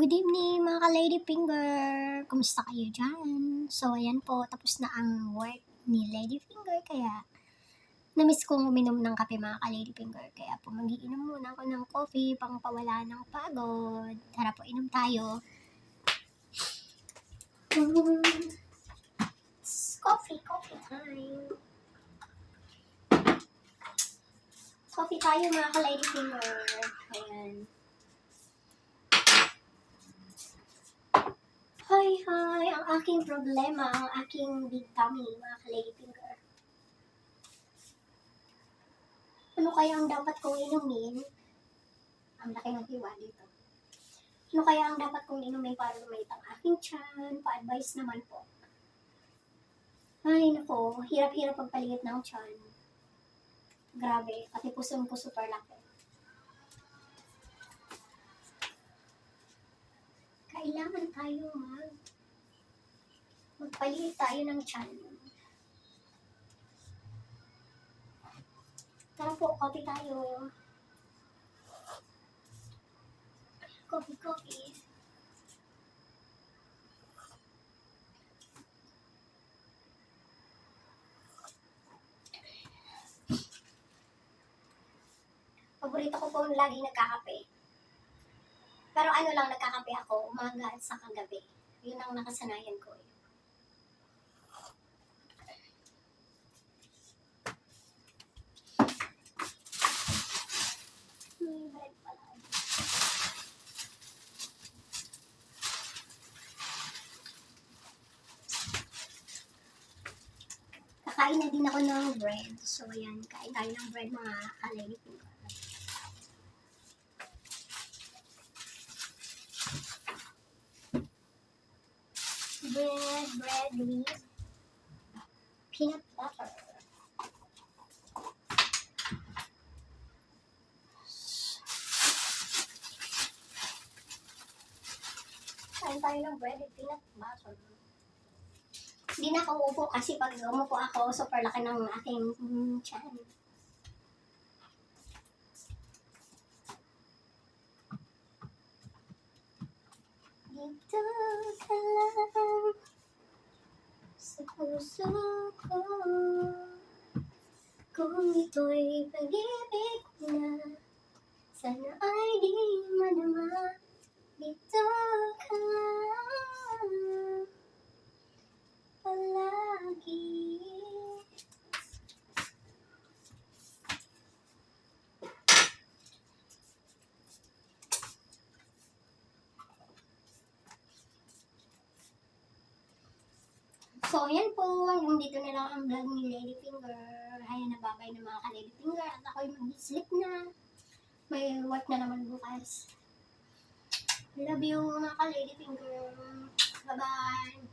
Good evening mga ka-lady finger! Kumusta kayo dyan? So ayan po, tapos na ang work ni Lady Finger kaya namiss kong uminom ng kape mga ka-lady finger. Kaya po mag-iinom muna ako ng coffee pang pawala ng pagod. Tara po, inom tayo. Coffee time. Coffee tayo mga ka-lady finger. Ayan. Hi! Ang aking problema, ang aking big tummy, mga ka-lady finger. Ano kaya ang dapat kong inumin? Ang laki ng hiwa dito. Ano kaya ang dapat kong inumin para lumait ang aking tiyan? Pa-advise naman po. Ay, nako, hirap-hirap pagpaligid ng tiyan. Grabe, pati puson ko super laki. Kailangan tayo magpaligid tayo ng tiyan. Tara po, coffee tayo. Coffee. Paborito ko po lagi nagkakape. Pero ano lang, nagkakape ako, umaga at sa kagabi. Yun ang nakasanayan ko. Bread pala. Kakain na din ako ng bread. So, ayan, kain tayo ng bread mga ka-lady finger. Bread with peanut butter. Kain tayo ng bread with peanut butter. Hindi na ako upo kasi pag umupo ako, super laki ng aking tiyan. Dito ka lang sa puso ko. Kung ito'y pag-ibig na, sana ay di madama. Dito ka lang palagi. So, yan po. Hanggang dito na lang ang vlog ni Lady Finger. Ayan, nababay ng mga ka-Lady Finger. At ako'y mag-sleep na. May work na naman bukas. Love you mga ka-Lady Finger. Bye-bye.